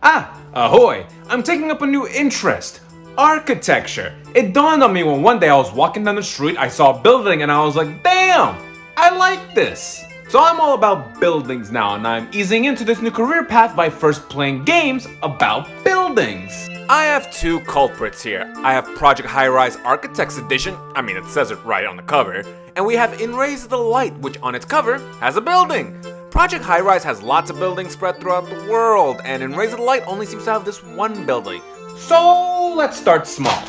Ahoy! I'm taking up a new interest. Architecture. It dawned on me when one day I was walking down the street, I saw a building and I was like, damn! I like this! So I'm all about buildings now, and I'm easing into this new career path by first playing games about buildings. I have two culprits here. I have Project High-Rise Architects Edition, it says it right on the cover, and we have In Rays of the Light, which on its cover has a building. Project High-Rise has lots of buildings spread throughout the world, and In Rays of the Light only seems to have this one building. So let's start small.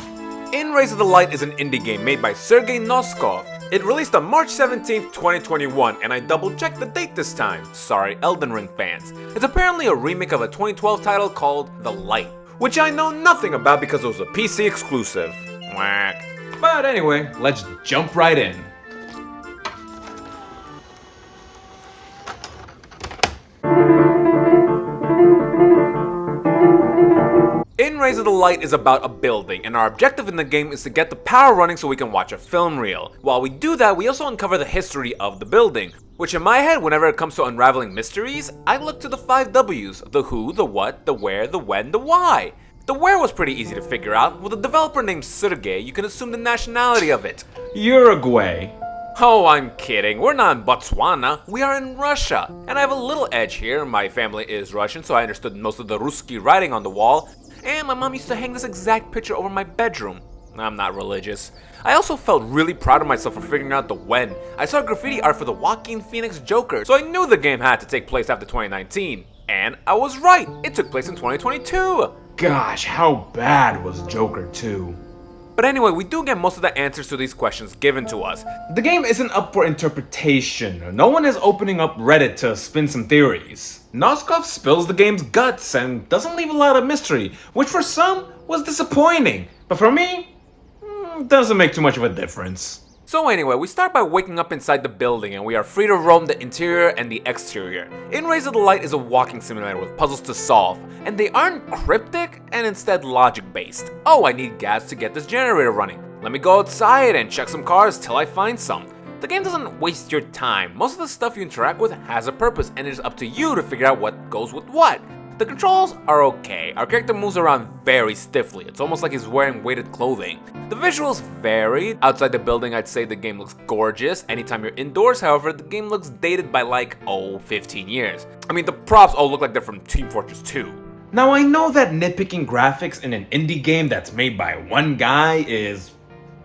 In Rays of the Light is an indie game made by Sergei Noskov. It released on March 17th, 2021, and I double-checked the date this time. Sorry, Elden Ring fans. It's apparently a remake of a 2012 title called The Light, which I know nothing about because it was a PC exclusive. Whack. But anyway, let's jump right in. In Rays of the Light is about a building, and our objective in the game is to get the power running so we can watch a film reel. While we do that, we also uncover the history of the building, which in my head, whenever it comes to unraveling mysteries, I look to the 5 W's: the who, the what, the where, the when, the why. The where was pretty easy to figure out. With a developer named Sergei, you can assume the nationality of it. Uruguay. Oh, I'm kidding. We're not in Botswana. We are in Russia. And I have a little edge here. My family is Russian, so I understood most of the Ruski writing on the wall. And my mom used to hang this exact picture over my bedroom. I'm not religious. I also felt really proud of myself for figuring out the when. I saw graffiti art for the Joaquin Phoenix Joker, so I knew the game had to take place after 2019. And I was right. It took place in 2022. Gosh, how bad was Joker 2? But anyway, we do get most of the answers to these questions given to us. The game isn't up for interpretation. No one is opening up Reddit to spin some theories. Noskov spills the game's guts and doesn't leave a lot of mystery, which for some was disappointing. But for me, doesn't make too much of a difference. So anyway, we start by waking up inside the building and we are free to roam the interior and the exterior. In Rays of the Light is a walking simulator with puzzles to solve, and they aren't cryptic and instead logic based. Oh, I need gas to get this generator running. Let me go outside and check some cars till I find some. The game doesn't waste your time. Most of the stuff you interact with has a purpose, and it is up to you to figure out what goes with what. The controls are okay. Our character moves around very stiffly. It's almost like he's wearing weighted clothing. The visuals vary. Outside the building, I'd say the game looks gorgeous. Anytime you're indoors, however, the game looks dated by 15 years. The props all look like they're from Team Fortress 2. Now I know that nitpicking graphics in an indie game that's made by one guy is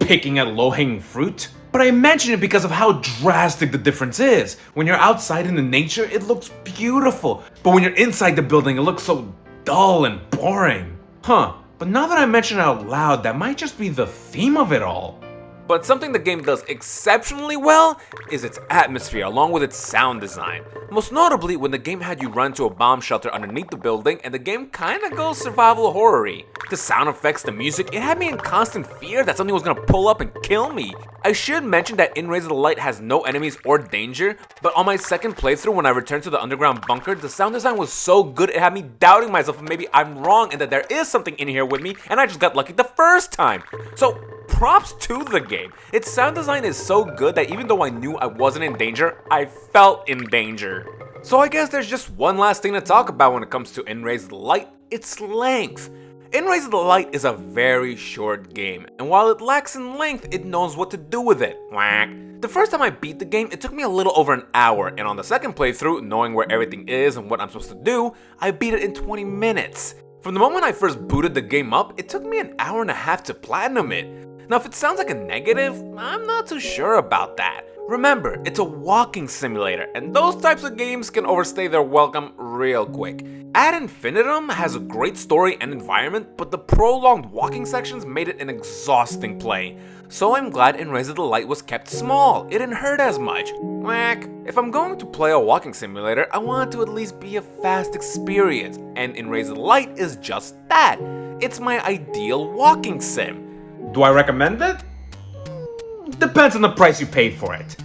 picking at low-hanging fruit. But I mention it because of how drastic the difference is. When you're outside in the nature, it looks beautiful. But when you're inside the building, it looks so dull and boring. But now that I mention it out loud, that might just be the theme of it all. But something the game does exceptionally well is its atmosphere along with its sound design. Most notably when the game had you run to a bomb shelter underneath the building and the game kinda goes survival horror-y. The sound effects, the music, it had me in constant fear that something was gonna pull up and kill me. I should mention that In Rays of the Light has no enemies or danger, but on my second playthrough when I returned to the underground bunker, the sound design was so good it had me doubting myself and maybe I'm wrong and that there is something in here with me and I just got lucky the first time. So props to the game. Its sound design is so good that even though I knew I wasn't in danger, I felt in danger. So I guess there's just one last thing to talk about when it comes to In Rays of the Light, its length. In Rays of the Light is a very short game, and while it lacks in length, it knows what to do with it. Whack. The first time I beat the game, it took me a little over an hour, and on the second playthrough, knowing where everything is and what I'm supposed to do, I beat it in 20 minutes. From the moment I first booted the game up, it took me an hour and a half to platinum it. Now if it sounds like a negative, I'm not too sure about that. Remember, it's a walking simulator, and those types of games can overstay their welcome real quick. Ad Infinitum has a great story and environment, but the prolonged walking sections made it an exhausting play. So I'm glad In Rays of the Light was kept small, it didn't hurt as much. Whack. If I'm going to play a walking simulator, I want it to at least be a fast experience, and In Rays of the Light is just that. It's my ideal walking sim. Do I recommend it? Depends on the price you pay for it.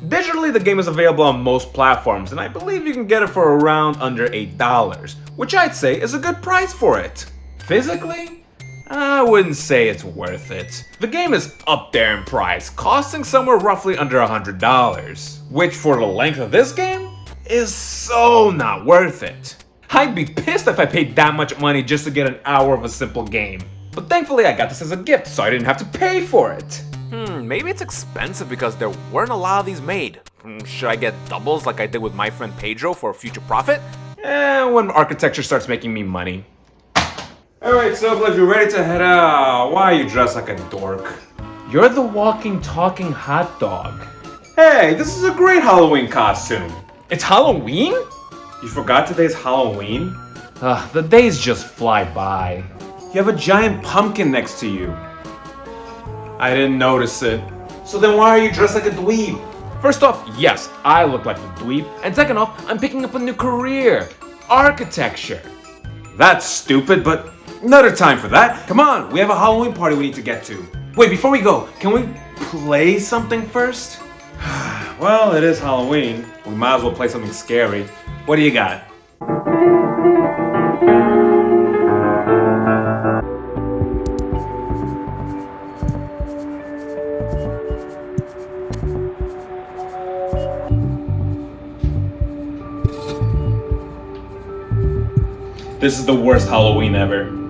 Digitally, the game is available on most platforms, and I believe you can get it for around under $8, which I'd say is a good price for it. Physically, I wouldn't say it's worth it. The game is up there in price, costing somewhere roughly under $100, which for the length of this game, is so not worth it. I'd be pissed if I paid that much money just to get an hour of a simple game. But thankfully I got this as a gift, so I didn't have to pay for it. Maybe it's expensive because there weren't a lot of these made. Should I get doubles like I did with my friend Pedro for future profit? When architecture starts making me money. Alright, Soblev, you ready to head out? Why are you dressed like a dork? You're the walking, talking hot dog. Hey, this is a great Halloween costume. It's Halloween? You forgot today's Halloween? The days just fly by. You have a giant pumpkin next to you. I didn't notice it. So then why are you dressed like a dweeb? First off, yes, I look like a dweeb. And second off, I'm picking up a new career. Architecture. That's stupid, but another time for that. Come on, we have a Halloween party we need to get to. Wait, before we go, can we play something first? Well, it is Halloween. We might as well play something scary. What do you got? This is the worst Halloween ever.